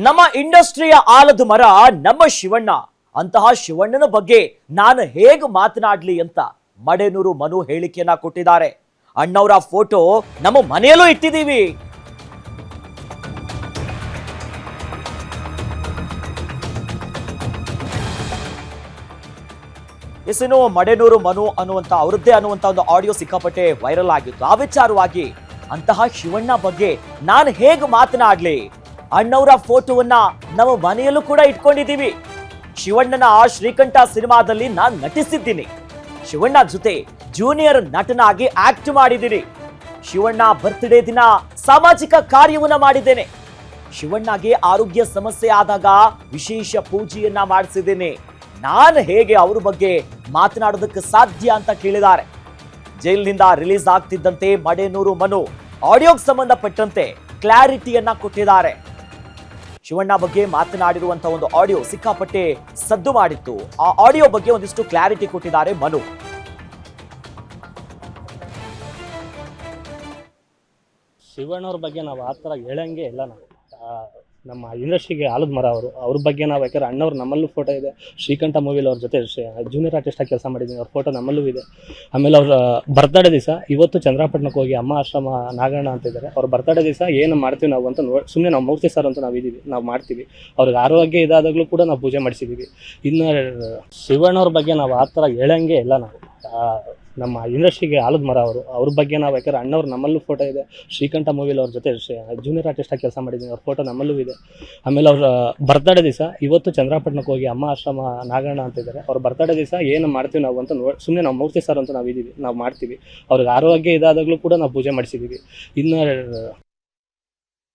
ನಮ್ಮ ಇಂಡಸ್ಟ್ರಿಯ ಆಲದ ಮರ ನಮ್ಮ ಶಿವಣ್ಣ. ಅಂತಹ ಶಿವಣ್ಣನ ಬಗ್ಗೆ ನಾನು ಹೇಗೆ ಮಾತನಾಡ್ಲಿ ಅಂತ ಮಡೇನೂರು ಮನು ಹೇಳಿಕೆಯನ್ನ ಕೊಟ್ಟಿದ್ದಾರೆ. ಅಣ್ಣವರ ಫೋಟೋ ನಮ್ಮ ಮನೆಯಲ್ಲೂ ಇಟ್ಟಿದ್ದೀವಿ. ಇನ್ನು ಮಡೇನೂರು ಮನು ಅನ್ನುವಂತ ಅವರದ್ದೇ ಅನ್ನುವಂತ ಒಂದು ಆಡಿಯೋ ಸಿಕ್ಕಾಪಟ್ಟೆ ವೈರಲ್ ಆಗಿತ್ತು. ಆ ವಿಚಾರವಾಗಿ ಅಂತಹ ಶಿವಣ್ಣ ಬಗ್ಗೆ ನಾನು ಹೇಗೆ ಮಾತನಾಡ್ಲಿ, ಅಣ್ಣವರ ಫೋಟೋವನ್ನ ನಮ್ಮ ಮನೆಯಲ್ಲೂ ಕೂಡ ಇಟ್ಕೊಂಡಿದ್ದೀವಿ. ಶಿವಣ್ಣನ ಶ್ರೀಕಂಠ ಸಿನಿಮಾದಲ್ಲಿ ನಾನು ನಟಿಸಿದ್ದೀನಿ. ಶಿವಣ್ಣ ಜೊತೆ ಜೂನಿಯರ್ ನಟನಾಗಿ ಆಕ್ಟ್ ಮಾಡಿದ್ದೀನಿ. ಶಿವಣ್ಣ ಬರ್ತ್ಡೇ ದಿನ ಸಾಮಾಜಿಕ ಕಾರ್ಯವನ್ನ ಮಾಡಿದ್ದೇನೆ. ಶಿವಣ್ಣಗೆ ಆರೋಗ್ಯ ಸಮಸ್ಯೆ ಆದಾಗ ವಿಶೇಷ ಪೂಜೆಯನ್ನ ಮಾಡಿಸಿದ್ದೇನೆ. ನಾನು ಹೇಗೆ ಅವ್ರ ಬಗ್ಗೆ ಮಾತನಾಡೋದಕ್ಕೆ ಸಾಧ್ಯ ಅಂತ ಕೇಳಿದ್ದಾರೆ. ಜೈಲಿನಿಂದ ರಿಲೀಸ್ ಆಗ್ತಿದ್ದಂತೆ ಮಡೇನೂರು ಮನು ಆಡಿಯೋಗೆ ಸಂಬಂಧಪಟ್ಟಂತೆ ಕ್ಲಾರಿಟಿಯನ್ನ ಕೊಟ್ಟಿದ್ದಾರೆ. ಶಿವಣ್ಣ ಬಗ್ಗೆ ಮಾತನಾಡಿರುವಂತಹ ಒಂದು ಆಡಿಯೋ ಸಿಕ್ಕಾಪಟ್ಟೆ ಸದ್ದು ಮಾಡಿತ್ತು. ಆ ಆಡಿಯೋ ಬಗ್ಗೆ ಒಂದಿಷ್ಟು ಕ್ಲಾರಿಟಿ ಕೊಟ್ಟಿದ್ದಾರೆ ಮನು. ಶಿವಣ್ಣವ್ರ ಬಗ್ಗೆ ನಾವು ಆ ಥರ ಹೇಳಂಗೆ ಇಲ್ಲ. ನಾವು ನಮ್ಮ ಇಂಡಸ್ಟ್ರಿಗೆ ಆಲದ ಮರ ಅವ್ರ ಬಗ್ಗೆ ನಾವು ಯಾಕಂದ್ರೆ ಅಣ್ಣವ್ರು ನಮ್ಮಲ್ಲೂ ಫೋಟೋ ಇದೆ. ಶ್ರೀಕಂಠ ಮೂವಿಲಿ ಅವ್ರ ಜೊತೆ ಜೂನಿಯರ್ ಆರ್ಟಿಸ್ಟಾಗಿ ಕೆಲಸ ಮಾಡಿದ್ದೀನಿ. ಅವ್ರ ಫೋಟೋ ನಮ್ಮಲ್ಲೂ ಇದೆ. ಆಮೇಲೆ ಅವ್ರ ಬರ್ತಡೇ ದಿವಸ ಇವತ್ತು ಚಂದ್ರಾಪಟ್ಟಣಕ್ಕೆ ಹೋಗಿ ಅಮ್ಮ ಆಶ್ರಮ ನಾಗಣ್ಣ ಅಂತ ಇದ್ದಾರೆ. ಅವ್ರ ಬರ್ತಡೇ ದಿವಸ ಏನು ಮಾಡ್ತೀವಿ ನಾವು ಅಂತ ಸುಮ್ಮನೆ ನಾವು ಮೂರ್ತಿ ಸರ್ ಅಂತ ನಾವು ಮಾಡ್ತೀವಿ. ಅವ್ರಿಗೆ ಆರೋಗ್ಯ ಇದಾದಾಗಲೂ ಕೂಡ ನಾವು ಪೂಜೆ ಮಾಡಿಸಿದ್ದೀವಿ. ಇನ್ನು ಶಿವಣ್ಣವ್ರ ಬಗ್ಗೆ ನಾವು ಆ ಥರ ಹೇಳಂಗೆ ಇಲ್ಲ. ನಾವು ನಮ್ಮ ಇಂಡಸ್ಟ್ರಿಗೆ ಆಲದ ಮರ ಅವ್ರ ಬಗ್ಗೆ ನಾವು ಯಾಕಂದ್ರೆ ಅಣ್ಣವ್ರು ನಮ್ಮಲ್ಲೂ ಫೋಟೋ ಇದೆ. ಶ್ರೀಕಂಠ ಮೂವಿಲಿ ಅವ್ರ ಜೊತೆ ಜೂನಿಯರ್ ಆರ್ಟಿಸ್ಟಾಗಿ ಕೆಲಸ ಮಾಡಿದ್ದೀನಿ. ಅವ್ರ ಫೋಟೋ ನಮ್ಮಲ್ಲೂ ಇದೆ. ಆಮೇಲೆ ಅವ್ರ ಬರ್ತಡೇ ದಿವಸ ಇವತ್ತು ಚಂದ್ರಾಪಟ್ಟಣಕ್ಕೆ ಹೋಗಿ ಅಮ್ಮ ಆಶ್ರಮ ನಾಗಣ್ಣ ಅಂತ ಇದ್ದಾರೆ. ಅವ್ರ ಬರ್ತಡೇ ದಿವಸ ಏನು ಮಾಡ್ತೀವಿ ನಾವು ಅಂತ ಸುಮ್ಮನೆ ನಾವು ಮೂರ್ತಿ ಸರ್ ಅಂತ ನಾವು ಮಾಡ್ತೀವಿ. ಅವ್ರಿಗೆ ಆರೋಗ್ಯ ಇದಾದಾಗಲೂ ಕೂಡ ನಾವು ಪೂಜೆ ಮಾಡಿಸಿದ್ದೀವಿ. ಇನ್ನು